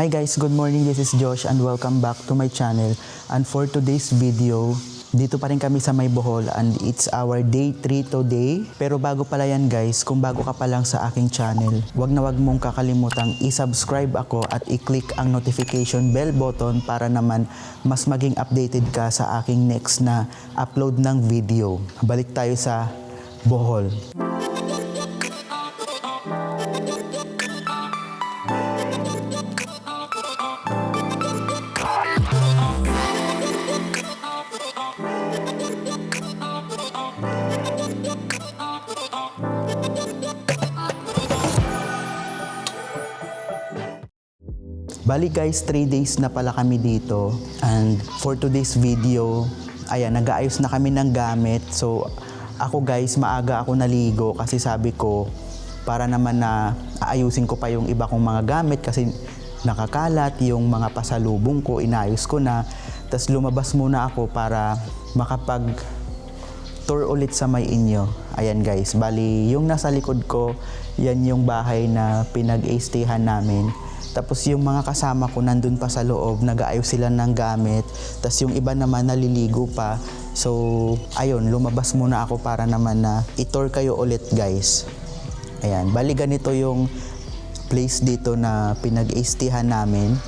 Hi guys, good morning. This is Josh and welcome back to my channel. And for today's video, dito pa rin kami sa May Bohol and it's our day 3 today. Pero bago pala yan guys, kung bago ka pa lang sa aking channel, wag na wag mong kakalimutang i-subscribe ako at i-click ang notification bell button para naman mas maging updated ka sa aking next na upload ng video. Balik tayo sa Bohol. Bali guys, 3 days na pala kami dito and for today's video, ayan, nag-aayos na kami ng gamit. So ako guys, maaga ako naligo kasi sabi ko para naman na aayusin ko pa yung iba kong mga gamit kasi nakakalat yung mga pasalubong ko, inayos ko na. Tapos lumabas muna ako para makapag tour ulit sa May Inyo. Ayan guys, bali yung nasa likod ko, yan yung bahay na pinag-stayhan namin. Tapos yung mga kasama ko nandun pa sa loob, nag-aayos sila ng gamit. Tapos yung iba naman naliligo pa. So, ayun, lumabas muna ako para naman na i-tour kayo ulit guys. Ayan, bali ganito yung place dito na pinag-stayhan namin.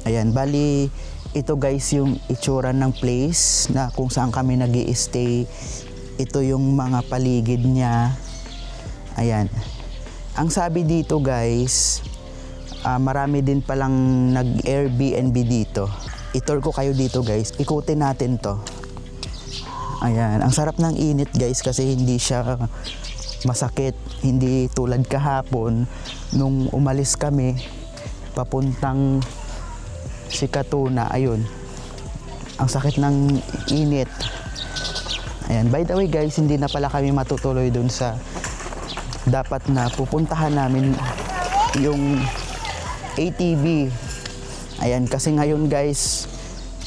Ayan, bali ito guys yung itsura ng place na kung saan kami nag-i-stay. Ito yung mga paligid niya. Ayan. Ang sabi dito guys, marami din palang nag-Airbnb dito. I-tour ko kayo dito guys. Ikutin natin to. Ayan. Ang sarap ng init guys kasi hindi siya masakit. Hindi tulad kahapon nung umalis kami papuntang Sikatuna. Ayun. Ang sakit ng init. Ayan. By the way guys, hindi na pala kami matutuloy dun sa dapat na pupuntahan namin yung ATV. Ayan, kasi ngayon guys,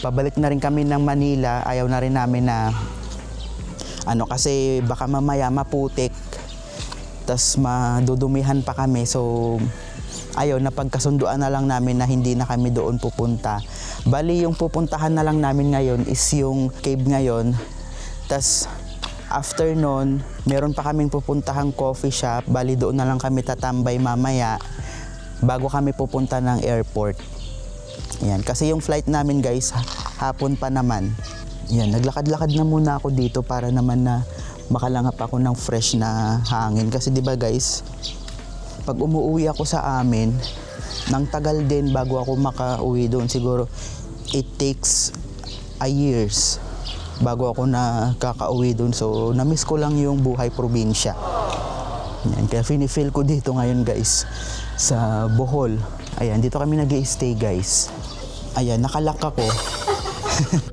pabalik na rin kami ng Manila. Ayaw na rin namin na kasi baka mamaya maputik tas madudumihan pa kami. So ayaw, napagkasunduan na lang namin na hindi na kami doon pupunta. Bali yung pupuntahan na lang namin ngayon is yung cave ngayon. Tas after nun, meron pa kaming pupuntahang coffee shop. Bali doon na lang kami tatambay mamaya bago kami pupunta ng airport. Yan, kasi yung flight namin guys, hapon pa naman. Yan, naglakad-lakad na muna ako dito para naman na makalangap ako ng fresh na hangin. Kasi di ba guys, pag umuwi ako sa amin, nang tagal din bago ako makauwi doon. Siguro it takes a years bago ako nakakauwi dun. So, na-miss ko lang yung buhay probinsya. Yan, kaya feel ko dito ngayon guys, sa Bohol. Ayan, dito kami nag-i-stay guys. Ayan, nakalak ako.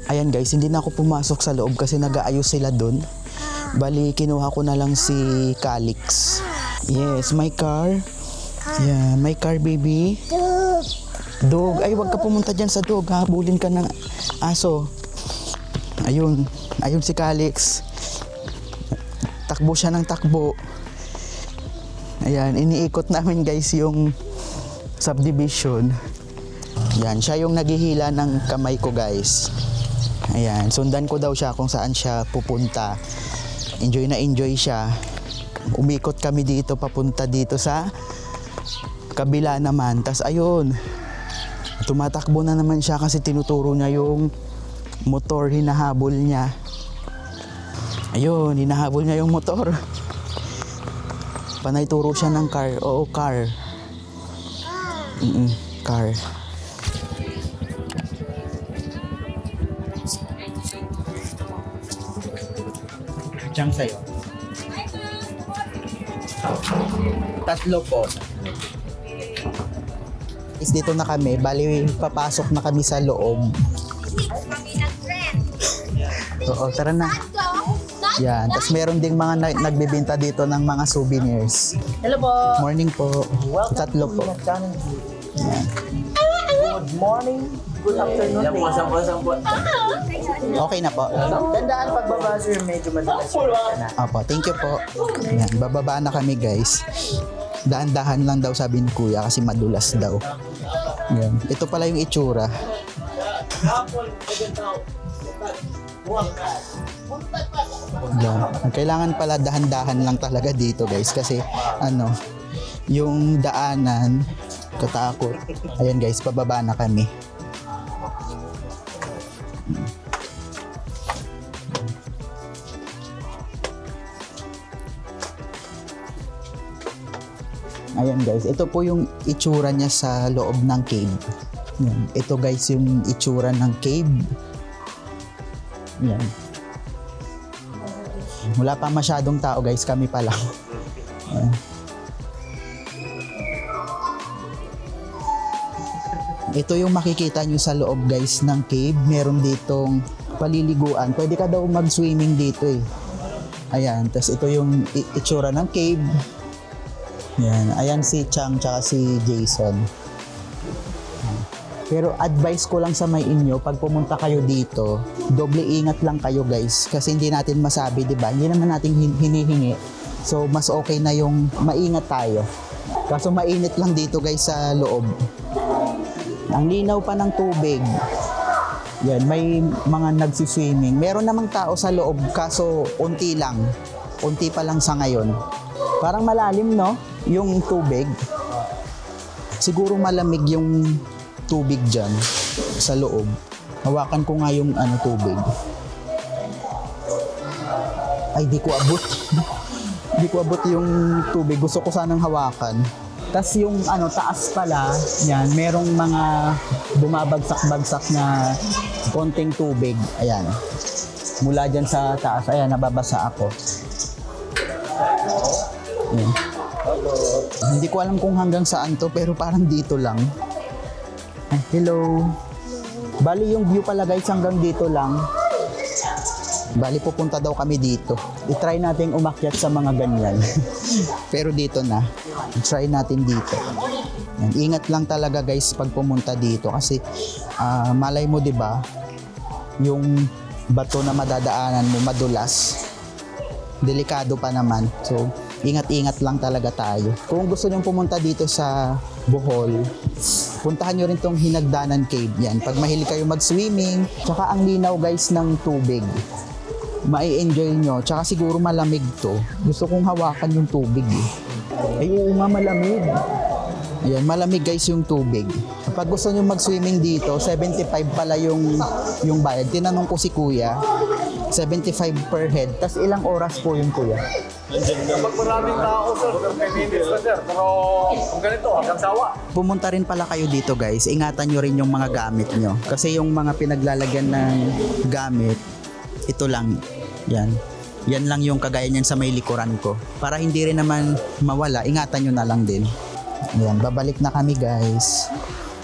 Ayan guys, hindi na ako pumasok sa loob kasi nag-aayos sila dun. Bali, kinuha ko na lang si Calix. Yes, my car. Yeah, my car baby. Dog. Ay, wag ka pumunta dyan sa dog ha. Bulin ka ng aso. Ayun si Calix. Takbo siya ng takbo. Ayan, iniikot namin guys yung subdivision. Yan, siya yung naghihila ng kamay ko guys. Ayan, sundan ko daw siya kung saan siya pupunta. Enjoy na enjoy siya. Umikot kami dito, papunta dito sa kabila naman. Tas ayun, tumatakbo na naman siya kasi tinuturo niya yung motor, hinahabol niya. Ayun, hinahabol niya yung motor. Panay turo siya ng car. Oo, car. Car. Diyan sa'yo. Tatlo po. Is dito na kami. Bali, papasok na kami sa loob. Oo, tara na. Yan, tapos meron ding mga nagbibenta dito ng mga souvenirs. Hello po. Morning po. Tatlo po. Yan. Good morning. Good afternoon. Okay na po. Tandaan pagbaba sir, medyo madalas. Opo, thank you po. Yan, bababa na kami guys. Dahan-dahan lang daw sabi ni kuya kasi madulas daw. Yan. Ito pala yung itsura. Yan. Kailangan pala dahan-dahan lang talaga dito guys kasi ano, yung daanan katakot. Ayan guys, pababa na kami. Ayan guys, ito po yung itsura niya sa loob ng cave. Yan. Ito guys yung itsura ng cave. Yan. Wala pa masyadong tao guys, kami pa lang. Yan. Ito yung makikita nyo sa loob guys ng cave. Meron ditong paliliguan. Pwede ka daw mag-swimming dito eh. Ayan, tapos ito yung itsura ng cave. Yan, ayan si Chang tsaka si Jason. Pero advice ko lang sa may inyo, pag pumunta kayo dito, doble ingat lang kayo guys. Kasi hindi natin masabi, di ba? Hindi naman natin hinihingi. So, mas okay na yung maingat tayo. Kaso mainit lang dito guys sa loob. Ang linaw pa ng tubig. Yan, may mga nagsiswimming. Meron namang tao sa loob, kaso unti lang. Unti pa lang sa ngayon. Parang malalim, no? Yung tubig. Siguro malamig yung tubig dyan sa loob. Hawakan ko nga yung tubig. Ay, di ko abot. Di ko abot yung tubig. Gusto ko sanang hawakan. Tapos yung taas pala, yan, merong mga bumabagsak-bagsak na konting tubig. Ayan. Mula dyan sa taas, ayan, nababasa ako. Ayan. Hindi ko alam kung hanggang saan to, pero parang dito lang. Ay, hello. Bali yung view pala guys hanggang dito lang. Bali pupunta daw kami dito. I-try natin umakyat sa mga ganyan. Pero dito na. I-try natin dito. Yan. Ingat lang talaga guys pag pumunta dito kasi malay mo 'di ba? Yung bato na madadaanan mo madulas. Delikado pa naman. So, ingat-ingat lang talaga tayo. Kung gusto niyo pumunta dito sa Bohol, puntahan nyo rin tong Hinagdanan Cave. Yan. Pag mahilig kayo mag-swimming, tsaka ang linaw guys ng tubig. Mai-enjoy nyo. Tsaka siguro malamig to. Gusto kong hawakan yung tubig eh. Ay, oo nga, malamig. Ayan, malamig guys yung tubig. Pag gusto nyo mag-swimming dito, 75 pala yung bayad. Tinanong ko si kuya, 75 per head. Tas ilang oras po yung kuya? Kapag maraming tao, sir, 10 minutes na, sir. Pero kung ganito, hanggang sawa. Pumunta rin pala kayo dito guys, ingatan nyo rin yung mga gamit nyo. Kasi yung mga pinaglalagyan ng gamit, ito lang, yan. Yan lang yung kagaya niyan sa may likuran ko. Para hindi rin naman mawala, ingatan nyo na lang din. Ayan, babalik na kami guys.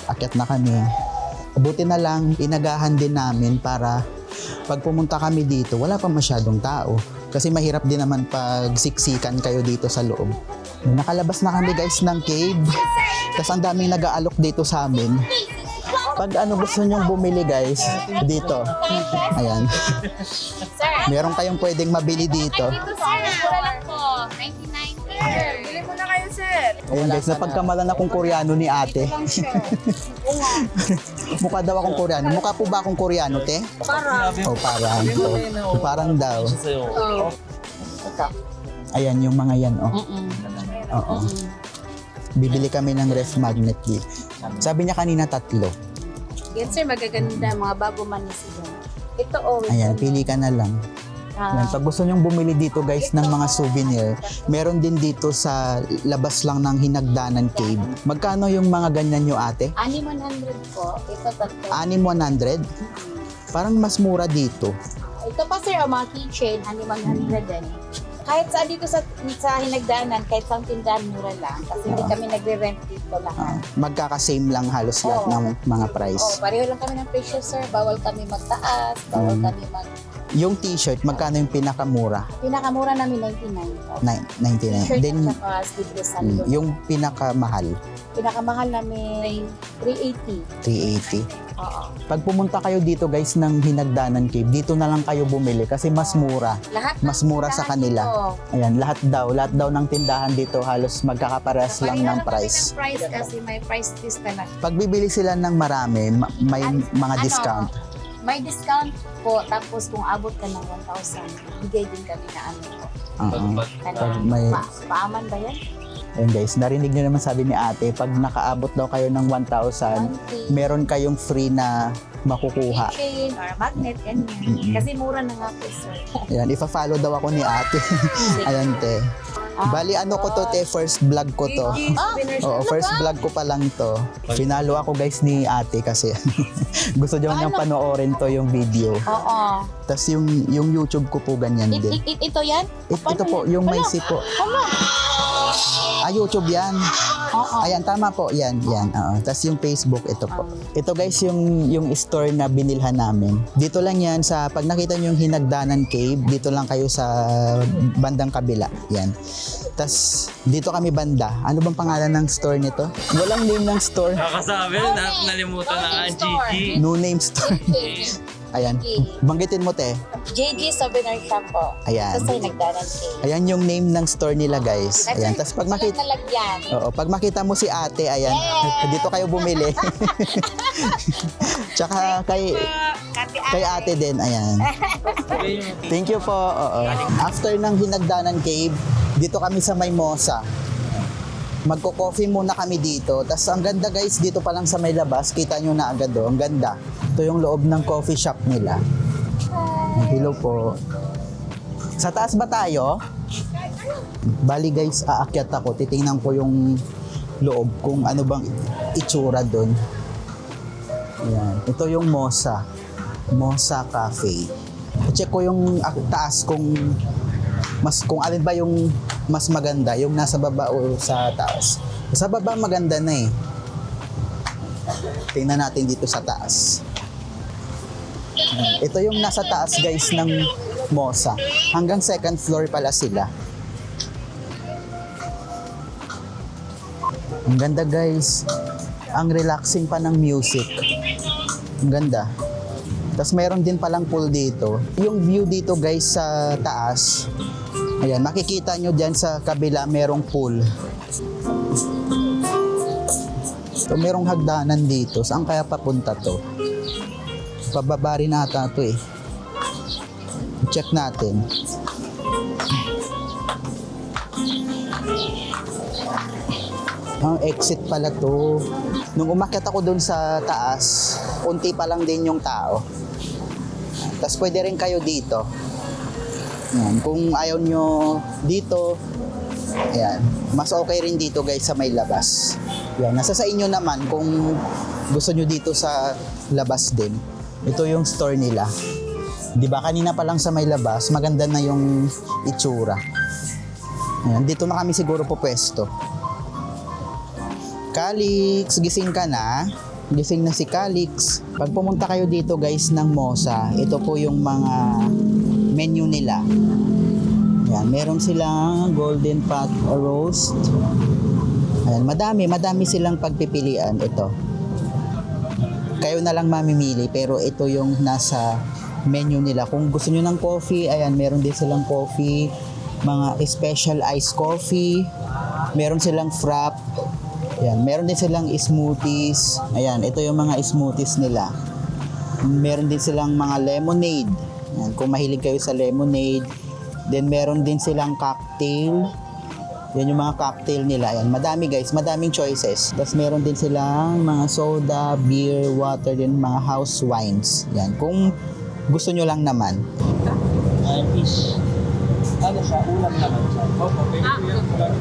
Akyat na kami. Buti na lang, inagahan din namin para pag pumunta kami dito, wala pa masyadong tao. Kasi mahirap din naman pag siksikan kayo dito sa loob. Nakalabas na kami guys ng cave. Tapos ang daming nag-aalok dito sa amin. Pag gusto nyong bumili guys, dito. Ayan. Meron kayong pwedeng mabili dito. Dito sir, mura lang po. 99 sir. Bili mo na kayo sir. Ayan guys, napagkamalan akong Koreano ni ate. Mukha daw akong Koreano. Mukha po ba akong Koreano, te? Parang. Oh, parang. Oh, parang daw. Ayan, yung mga yan, oh. Oo. Bibili kami ng ref magnet dito. Sabi niya kanina 3. Yan sir, magaganda mga bago manis yan. Ito Ayan, pili ka na lang. Yan, pag gusto nyong bumili dito guys ng mga souvenir, meron din dito sa labas lang ng Hinagdanan Cave. Magkano yung mga ganyan nyo ate? 6,100 po. Ito 3. 6,100? Parang mas mura dito. Ito pa sir, mga keychain, 6,100 din. Kahit saan dito sa Hinagdanan, kahit saan tindahan, mura lang. Kasi hindi kami nagre-rent dito lahat. Magkaka-same lang halos lahat ng mga price. Pareho lang kami ng presyo sir. Bawal kami magtaas, bawal kami Yung t-shirt, magkano yung pinakamura? Pinakamura namin 99. 99. Shirt Then, at saka sleeveless sando. yung pinakamahal, Pinakamahal namin 380. 380. Oo. Pag pumunta kayo dito guys ng Hinagdanan Cave, dito na lang kayo bumili kasi mas mura. Lahat Mas mura sa kanila. dito. Ayan, lahat daw ng tindahan dito halos magkakapares lang ng price. Ng price kasi may price list na. Pag bibili sila ng marami, may mga discount. May discount po. Tapos kung abot ka ng 1,000, bigay din kami na ano po. Oo. Ano, Pag may- paaman ba yan? Ayun guys, narinig nyo naman sabi ni ate, pag nakaabot daw kayo ng 1,000, meron kayong free na makukuha. Chain or magnet, ganyan. Kasi mura na nga po, sir. Ayan, ipa-follow daw ako ni ate. Ayan te. Bali ano ko to te, first vlog ko to. Oo, first vlog ko pa lang to. Finalo ako guys ni ate kasi gusto daw niyang panoorin to yung video. Oo. Tapos yung YouTube ko po ganyan din. Ito yan? Ito po, yung may sipo. YouTube yan. Oo. Ayan, tama po. Yan. Oo. Tapos yung Facebook, ito po. Ito guys, yung store na binilhan namin. Dito lang yan sa, pag nakita nyo yung Hinagdanan Cave, dito lang kayo sa bandang kabila. Yan. Tapos dito kami banda. Ano bang pangalan ng store nito? Walang name ng store. Kakasabi, nalimutan na nga ang Gigi. No name store. Ayan. Banggitin mo te. JG Souvenir Shop po. Ayan. Sa Hinagdanan Cave. Ayan yung name ng store nila guys. Ayan. Tapos pag makita, Nalagyan. oo, pag makita mo si ate, ayan, dito kayo bumili. Tsaka kay ate din, ayan. Thank you po. Oo. After ng Hinagdanan Cave, dito kami sa Maymosa. Magko-coffee muna kami dito. Tapos ang ganda guys, dito pa lang sa may labas, kita nyo na agad ang ganda. Ito yung loob ng coffee shop nila. Hello po. Sa taas ba tayo? Bali guys, aakyat ako. Titingnan ko yung loob kung ano bang itsura doon. Ayan. Ito yung Mosa. Mosa Cafe. Check ko yung taas kung alin ba yung mas maganda, yung nasa baba o sa taas. Sa baba maganda na eh. Tingnan natin dito sa taas. Ayan. Ito yung nasa taas guys ng Mosa. Hanggang second floor pala sila. Ang ganda guys. Ang relaxing pa ng music. Ang ganda. Tapos meron din palang pool dito. Yung view dito guys sa taas. Ayan, makikita nyo dyan sa kabila merong pool. So merong hagdanan dito. Saan kaya papunta to? Pababa rin ata to eh. Check natin. Ang exit pala to. Nung umakyat ako dun sa taas, unti pa lang din yung tao. Tapos pwede rin kayo dito. Yan. Kung ayaw nyo dito, ayan. Mas okay rin dito guys sa may labas. Yan. Nasa sa inyo naman kung gusto nyo dito sa labas din. Ito yung store nila. Di ba kanina pa lang sa may labas, maganda na yung itsura. Ayan. Dito na kami siguro po pwesto. Calix, gising ka na? Gising na si Calix. Pag pumunta kayo dito guys ng Mosa, ito po yung mga menu nila. Yan, meron silang golden pot roast. Ayan, madami silang pagpipilian. Ito. Kayo na lang mamimili pero ito yung nasa menu nila. Kung gusto nyo ng coffee, ayan, meron din silang coffee, mga special iced coffee, meron silang frap. Ayan, meron din silang smoothies. Ayan, ito yung mga smoothies nila. Meron din silang mga lemonade. Ayan, kung mahilig kayo sa lemonade. Then meron din silang cocktail. Yan yung mga cocktail nila. Ayan, madami guys, madaming choices. Tapos meron din silang mga soda, beer, water, din mga house wines. Yan, kung gusto nyo lang naman. Fish. Ano siya? Ulam naman siya. Opo, pwede po yan.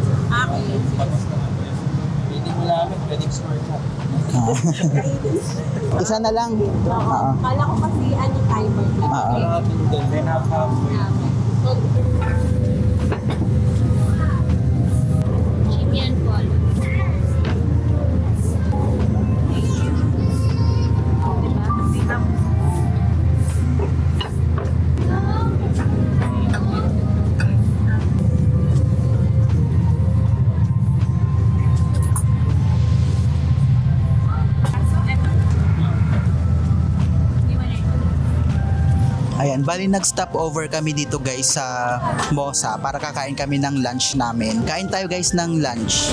Pwede mo namin, pwede store siya. Isa na lang. Oo. Kala ko kasi ano timer. Oo. Maraming din. Then half-halfway. Chicken ball. Ayan, bali nag-stop over kami dito guys sa Mosa para kakain kami ng lunch namin. Kain tayo guys ng lunch.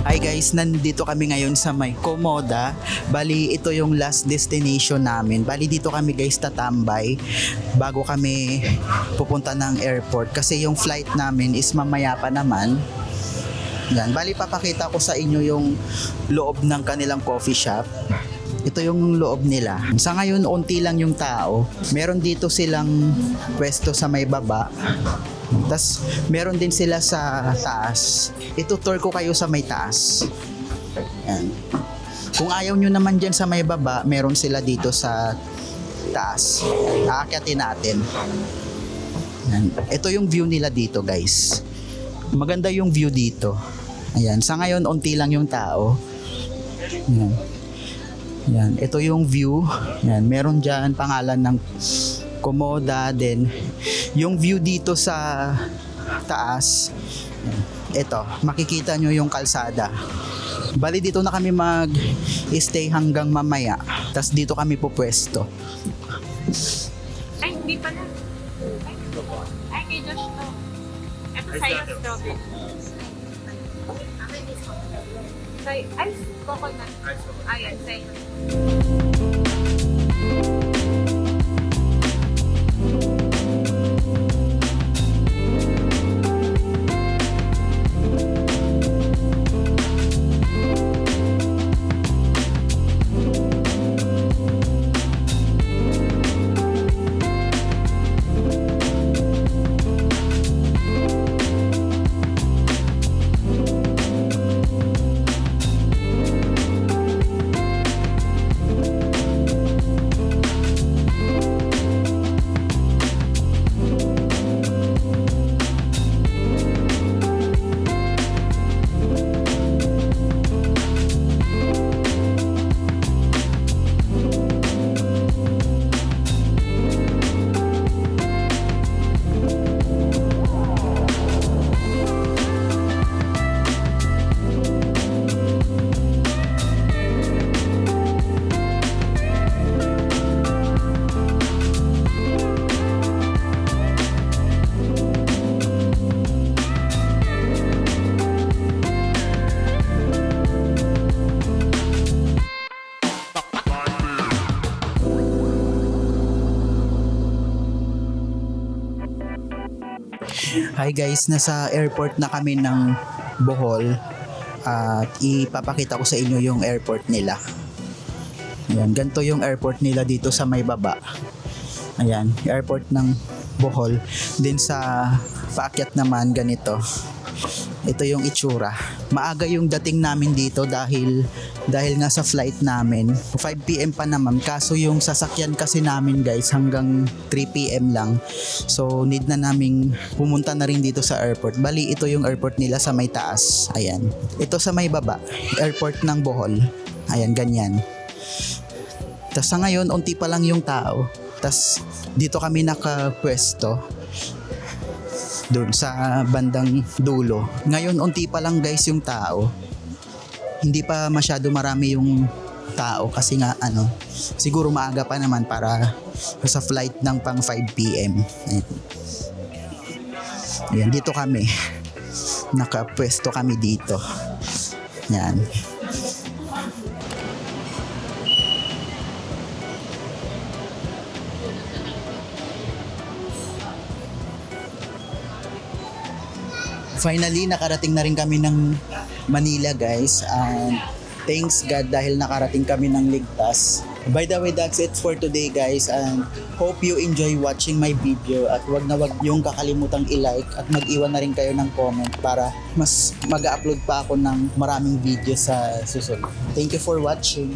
Hi guys, nandito kami ngayon sa may Komoda. Bali, ito yung last destination namin. Bali, dito kami guys tatambay bago kami pupunta ng airport. Kasi yung flight namin is mamaya pa naman. Yan. Bali, papakita ko sa inyo yung loob ng kanilang coffee shop. Ito yung loob nila. Sa ngayon, unti lang yung tao. Meron dito silang pwesto sa may baba. Tapos meron din sila sa taas. Itutour ko kayo sa may taas. Yan. Kung ayaw nyo naman dyan sa may baba, meron sila dito sa taas. Aakyatin natin. Yan. Ito yung view nila dito guys. Maganda yung view dito. Ayan. Sa ngayon, unti lang yung tao. Yan. Yan. Ito yung view. Yan. Meron dyan pangalan ng Komoda, then yung view dito sa taas, ito, makikita nyo yung kalsada. Bali dito na kami mag-stay hanggang mamaya, tas dito kami pupwesto. Ay, hindi pala. Ay, kay Josh to. Ito sa'yo, strawberry. Ay, coconut. Ayan, sa'yo. Hi guys, nasa airport na kami ng Bohol at ipapakita ko sa inyo yung airport nila. Ayan, ganito yung airport nila dito sa may baba. Ayan, airport ng Bohol. Din sa paakyat naman ganito. Ito yung itsura. Maaga yung dating namin dito dahil nga sa flight namin. 5 PM pa naman. Kaso yung sasakyan kasi namin guys hanggang 3 PM lang. So need na naming pumunta na rin dito sa airport. Bali ito yung airport nila sa may taas. Ayan. Ito sa may baba. Airport ng Bohol. Ayan, ganyan. Tas sa ngayon, unti pa lang yung tao. Tas dito kami nakapwesto. Doon sa bandang dulo. Ngayon, unti pa lang guys yung tao. Hindi pa masyado marami yung tao kasi nga siguro maaga pa naman para sa flight ng pang 5 PM. Ayan, dito kami. Nakapwesto kami dito. Yan. Finally, nakarating na rin kami ng Manila guys, and thanks God dahil nakarating kami ng ligtas. By the way, that's it for today guys, and hope you enjoy watching my video at wag na wag yung kakalimutang i-like at mag-iwan na rin kayo ng comment para mas mag-upload pa ako ng maraming video sa susunod. Thank you for watching.